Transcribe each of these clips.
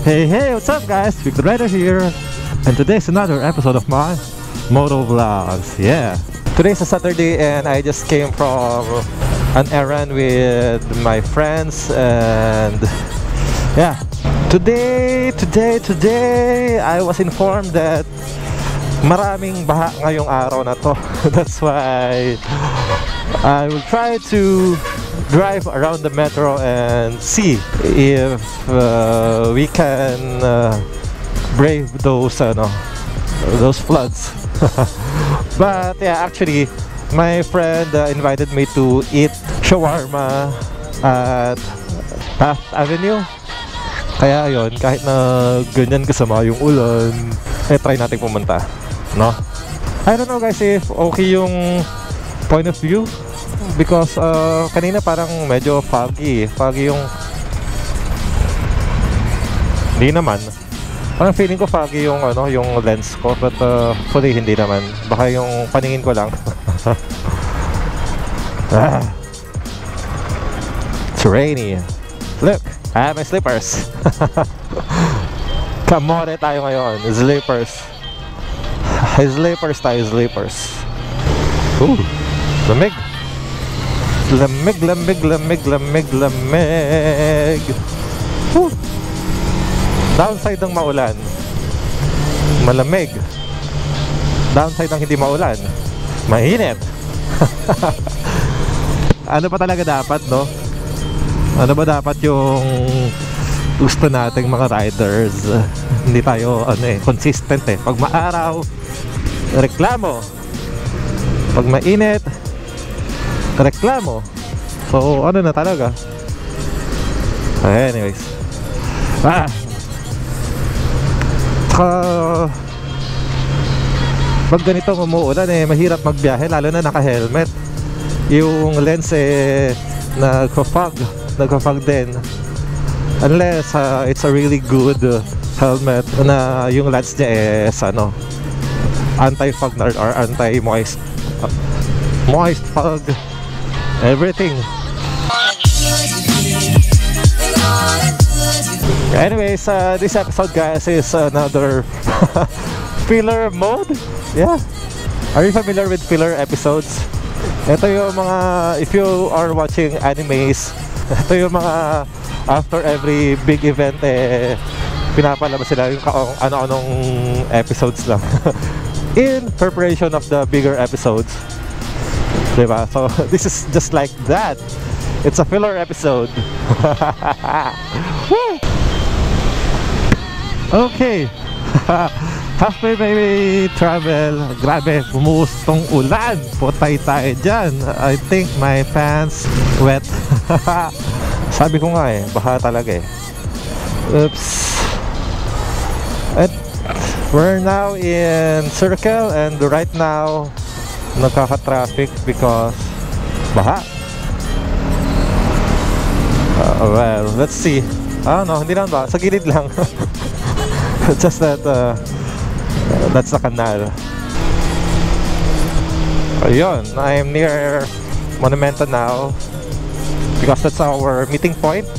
Hey, what's up guys? Victor Rider here, and today's another episode of my Moto Vlogs. Yeah, today's a Saturday and I just came from an errand with my friends, and yeah, today I was informed that maraming baha ngayong araw na to. That's why I will try to drive around the metro and see if we can brave those floods. But yeah, actually my friend invited me to eat shawarma at Taft Avenue. Kaya ayun, kahit na ganyan kasama yung ulan, try natin pumunta, no? I don't know guys if okay yung point of view, because kanina parang medyo foggy yung hindi naman, parang feeling ko foggy yung yung lens ko, but hopefully hindi naman, baka yung paningin ko lang. It's rainy. Look, I have my slippers. Kamore tayo ngayon, slippers. Slippers tayo, slippers. Ooh, lamig. Lamig. Woo. Downside ng maulan, malamig. Downside ng hindi maulan, mainit. Ano pa talaga dapat, no? Ano ba dapat yung gusto nating mga riders? Hindi tayo consistent eh. Pag maaraw, reklamo. Pag mainit, reklamo. So ano na talaga. Anyways, pag ganito umuulan mahirap magbiyahe, lalo na naka-helmet. Yung lens nagpa-fog din, unless it's a really good helmet na yung lens niya is anti-fog or anti-moist fog, everything. Anyways, this episode guys is another filler mode. Yeah, are you familiar with filler episodes? Ito yung mga, if you are watching animes, ito yung mga after every big event pinapalabas sila yung ano-anong episodes lang in preparation of the bigger episodes, diba? So this is just like that. It's a filler episode. Okay. Halfway baby travel. Grabe, bumuhos tong ulan. Putay tayo dyan. I think my pants wet. Sabi ko nga baha talaga Oops. At we're now in Circle, and right now nagkaka-traffic because baha. Well, let's see. No, hindi naman ba? Sa gilid lang. Just that that's the canal. Ayun, I'm near Monumento now because that's our meeting point.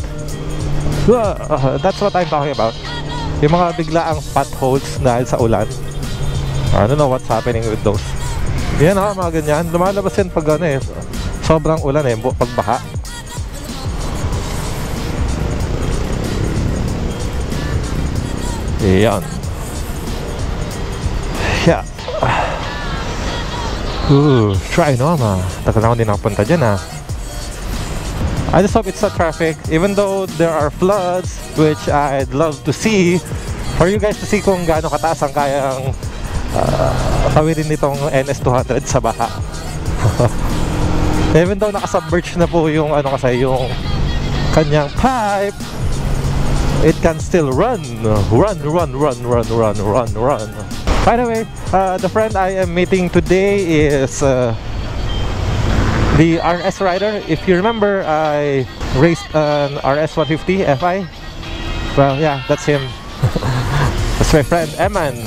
That's what I'm talking about. Yung mga biglaang potholes dahil sa ulan. I don't know what's happening with those. Yan mga ganyan. Lumalabas yan pag sobrang ulan pag baha. Yan. Yeah. Try tagal na ako din nakapunta dyan I just hope it's not traffic, even though there are floods, which I'd love to see, for you guys to see kung gaano kataas ang kayang tawirin nitong NS200 sa baha. Even though nakasubmerge na po yung yung kanyang pipe, it can still run. By the way, the friend I am meeting today is the RS rider. If you remember, I raced an RS 150 FI. Well, yeah, that's him. That's my friend Eman,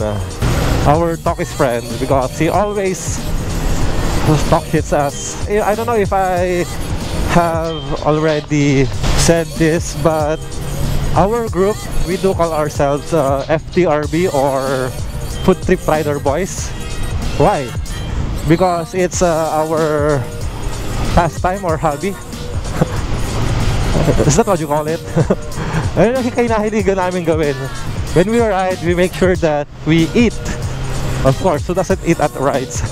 our talkies friend, because he always talk hits us. I don't know if I have already said this, but Our group, we do call ourselves FTRB or Foodtrip Rider Boys. Why? Because it's our pastime or hobby. Is that what you call it? Ayun ang kinahiligan namin gawin. When we ride, we make sure that we eat. Of course, who doesn't eat at rides?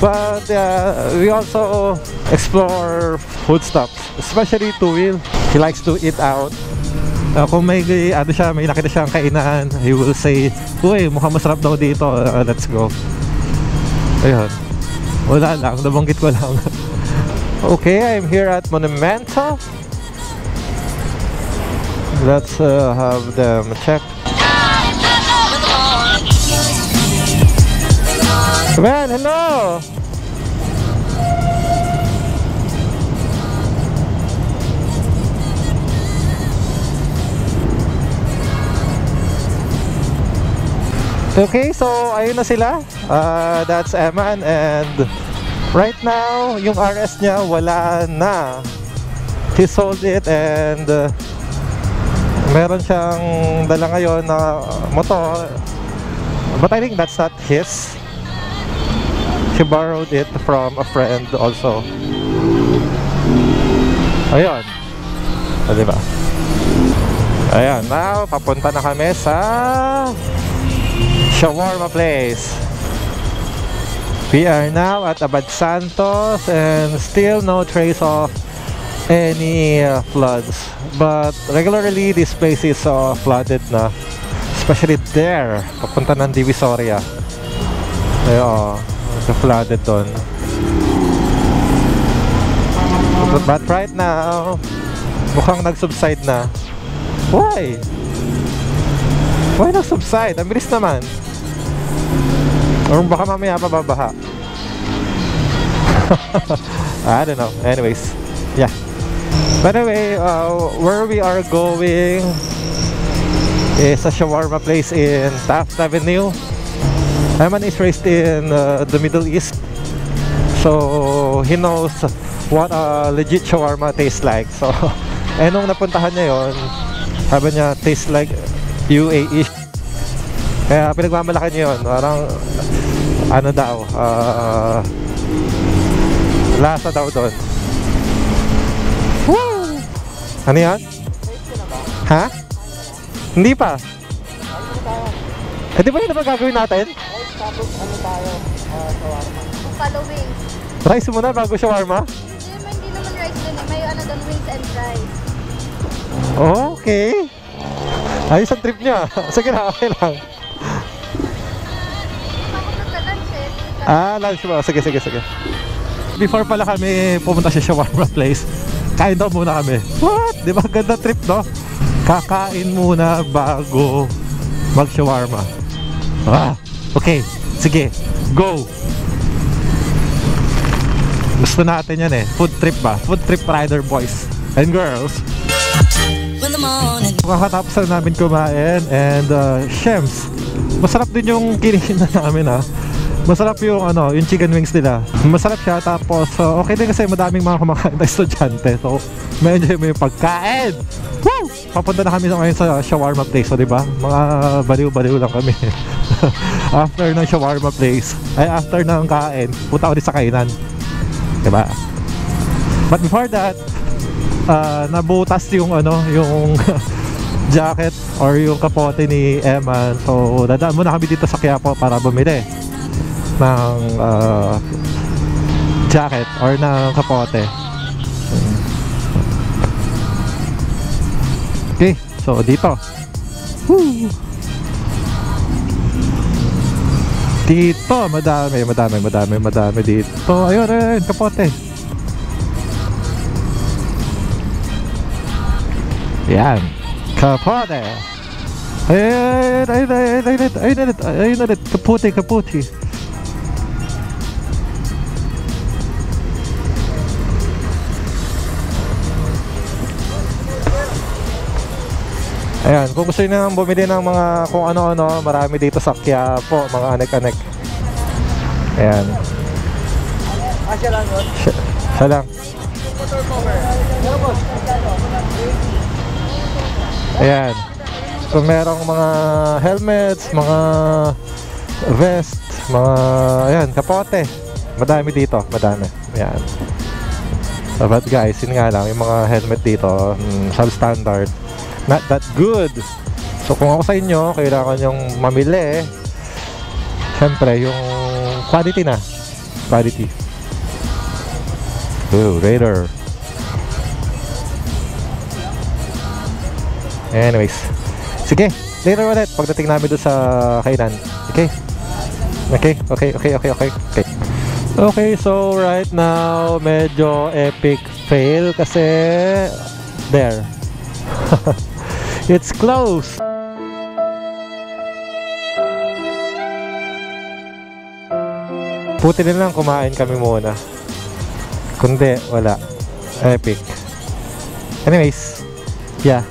But we also explore food stops, especially two-wheel. He likes to eat out. Kung may ano siya, may nakita siyang kainan, he will say, uy, mukhang masarap daw dito, let's go. Ayun, wala lang, nabanggit ko lang. Okay, I'm here at Monumento. Let's have them check. Man, hello! Okay, so ayun na sila. That's Eman, and right now yung RS niya wala na. He sold it, and meron siyang dala ngayon na motor, but I think that's not his. He borrowed it from a friend also. Ayun, diba? Ayan, now papunta na kami sa shawarma place. We are now at Abad Santos, and still no trace of any floods, but regularly this place is flooded na, especially there papunta ng Divisoria. Ayun, flooded doon. But right now mukhang nag-subside na. Why? Why nag-subside? Ang bilis naman. Or baka mamaya pababaha. I don't know. Anyways, yeah. By the way, where we are going is a shawarma place in Taft Avenue. Eman is raised in the Middle East, so he knows what a legit shawarma tastes like. So, nung napuntahan niya yon, sabi niya, tastes like UAE. Kaya pinagmamalaki niya yun. Parang ano daw, lasa daw doon. Woo! Ano yan? Ha? Hindi pa. Eh di ba yun na gagawin natin? Tapos ano tayo, shawarma. Following. Rice muna bago shawarma? Hindi naman rice dun eh. May ano dun, wings and fries. Okay. Ayos ang trip niya. Sige na, okay lang. Lunch ba? Sige. Before pala kami pumunta sa shawarma place, kain daw muna kami. What? Di ba ganda trip, no? Kakain muna bago mag-shawarma. Okay. Sige. Go! Gusto natin yan eh. Food trip ba? Food trip rider boys and girls. Kakatapos na namin kumain, and Shems, masarap din yung kinikinan namin ha. Masarap yung ano, yung chicken wings nila. Masarap siya, tapos okay din kasi madaming mga kumakain na estudyante. So, may enjoy mo yung pagkain. Woo! Papunta na kami ngayon sa shawarma place, so diba? Mga baliw-baliw lang kami. After ng shawarma place, ay after ng kain, punta ulit sa kainan. Diba? But before that, nabutas yung ano, yung jacket or yung kapote ni Eman. So, dadaan muna kami dito sa Quiapo para bumili ng jacket or ng kapote. Okay, so dito. Woo! Dito, madami dito. Ayun, kapote. Yan, kapote. Ayun, kapote. Ayan, kung gusto nyo bumili ng mga kung ano-ano, marami dito sa Quiapo, mga anek-anek. Ayan. Siya lang yun? Siya lang. Ayan. So merong mga helmets, mga vest, mga ayan, kapote. Madami dito, madami. Ayan. So, but guys, yun nga lang, yung mga helmet dito, substandard, not that good. So kung ako sa inyo, kailangan yung mamili, syempre yung quality na. Quality. Ooh, Raider. Anyways, sige, later ulit pagdating namin doon sa kainan. Okay? Okay. Okay, so right now medyo epic fail kasi there. It's close. Puti na lang kumain kami muna. Kundi wala. Epic. Anyways, yeah.